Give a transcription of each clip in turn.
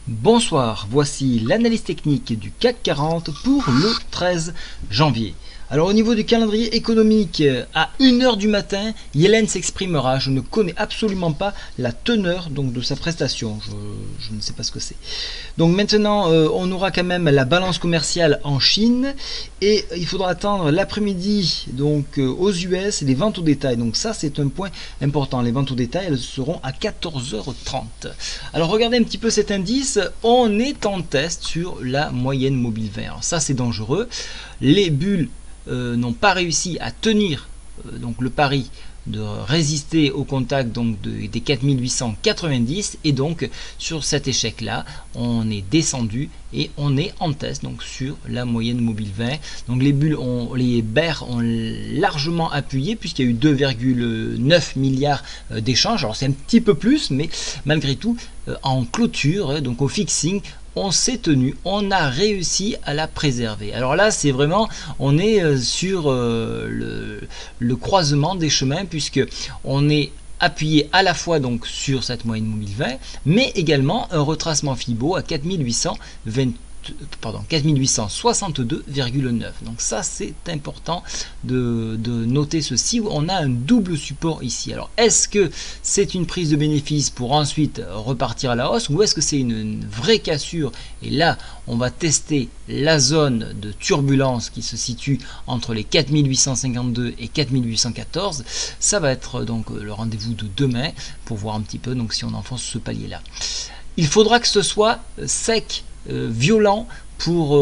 Bonsoir, voici l'analyse technique du CAC 40 pour le 13 janvier. Alors au niveau du calendrier économique, à 1 h du matin, Yellen s'exprimera. Je ne connais absolument pas la teneur donc, de sa prestation. Je ne sais pas ce que c'est. Donc maintenant, on aura quand même la balance commerciale en Chine. Et il faudra attendre l'après-midi donc aux US les ventes au détail. Donc ça c'est un point important. Les ventes au détail, elles seront à 14 h 30. Alors regardez un petit peu cet indice. On est en test sur la moyenne mobile 20. Alors ça c'est dangereux. Les bulles n'ont pas réussi à tenir donc le pari de résister au contact donc des 4890 et donc sur cet échec là on est descendu et on est en test donc sur la moyenne mobile 20. Donc les bears ont largement appuyé puisqu'il y a eu 2,9 milliards d'échanges. Alors c'est un petit peu plus, mais malgré tout en clôture donc au fixing on s'est tenu, on a réussi à la préserver. Alors là c'est vraiment, on est sur le croisement des chemins puisque on est appuyé à la fois donc sur cette moyenne mobile 20 mais également un retracement Fibo à 4862,9. Donc ça c'est important de noter ceci. On a un double support ici. Alors est-ce que c'est une prise de bénéfice pour ensuite repartir à la hausse ou est-ce que c'est une vraie cassure? Et là on va tester la zone de turbulence qui se situe entre les 4852 et 4814. Ça va être donc le rendez-vous de demain pour voir un petit peu donc si on enfonce ce palier là. Il faudra que ce soit sec, violent pour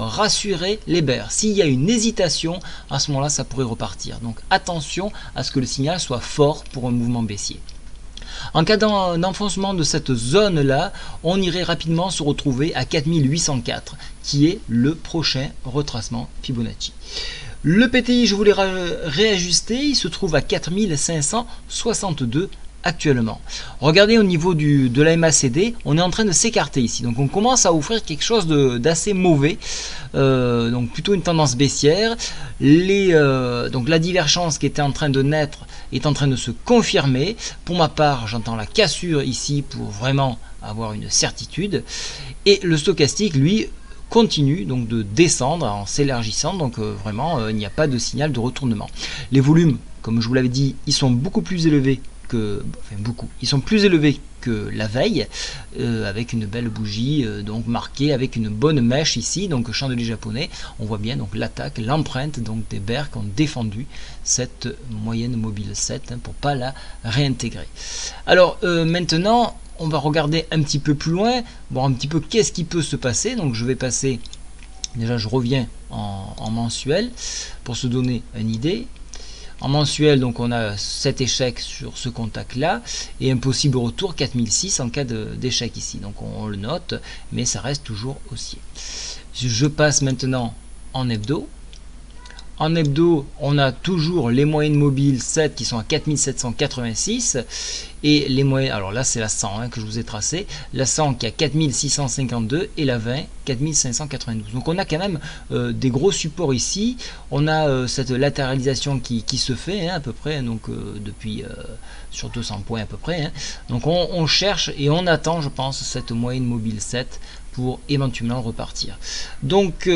rassurer les bears. S'il y a une hésitation, à ce moment-là, ça pourrait repartir. Donc attention à ce que le signal soit fort pour un mouvement baissier. En cas d'enfoncement de cette zone-là, on irait rapidement se retrouver à 4804, qui est le prochain retracement Fibonacci. Le PTI, je voulais réajuster, il se trouve à 4562 actuellement. Regardez au niveau de la MACD, on est en train de s'écarter ici. Donc on commence à offrir quelque chose d'assez mauvais. Donc plutôt une tendance baissière. Donc la divergence qui était en train de naître est en train de se confirmer. Pour ma part, j'entends la cassure ici pour vraiment avoir une certitude. Et le stochastique, lui, continue donc de descendre en s'élargissant. Donc vraiment, il n'y a pas de signal de retournement. Les volumes, comme je vous l'avais dit, ils sont beaucoup plus élevés ils sont plus élevés que la veille avec une belle bougie donc marquée avec une bonne mèche ici, donc chandelier japonais. On voit bien donc l'attaque, l'empreinte donc des bears qui ont défendu cette moyenne mobile 7 pour pas la réintégrer. Alors maintenant on va regarder un petit peu plus loin, voir un petit peu qu'est-ce qui peut se passer. Donc je vais passer, déjà je reviens en mensuel pour se donner une idée. En mensuel, donc on a cet échec sur ce contact là et un possible retour 4006 en cas d'échec ici. Donc on le note, mais ça reste toujours haussier. Je passe maintenant en hebdo. En hebdo, on a toujours les moyennes mobiles 7 qui sont à 4786 et les moyennes, alors là c'est la 100 que je vous ai tracé, la 100 qui est à 4652 et la 20 4592. Donc on a quand même des gros supports ici. On a cette latéralisation qui se fait à peu près donc depuis sur 200 points à peu près. Donc on cherche et on attend, je pense, cette moyenne mobile 7 pour éventuellement repartir. Donc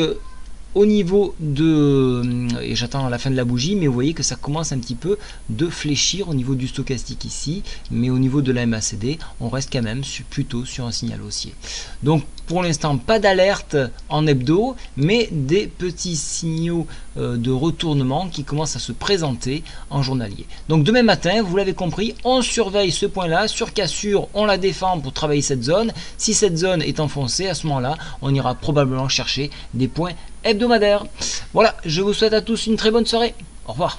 au niveau et j'attends la fin de la bougie, mais vous voyez que ça commence un petit peu de fléchir au niveau du stochastique ici, mais au niveau de la MACD, on reste quand même plutôt sur un signal haussier. Donc pour l'instant, pas d'alerte en hebdo, mais des petits signaux de retournement qui commencent à se présenter en journalier. Donc demain matin, vous l'avez compris, on surveille ce point-là. Sur cassure, on la défend pour travailler cette zone. Si cette zone est enfoncée, à ce moment-là, on ira probablement chercher des points hebdomadaires. Voilà, je vous souhaite à tous une très bonne soirée. Au revoir.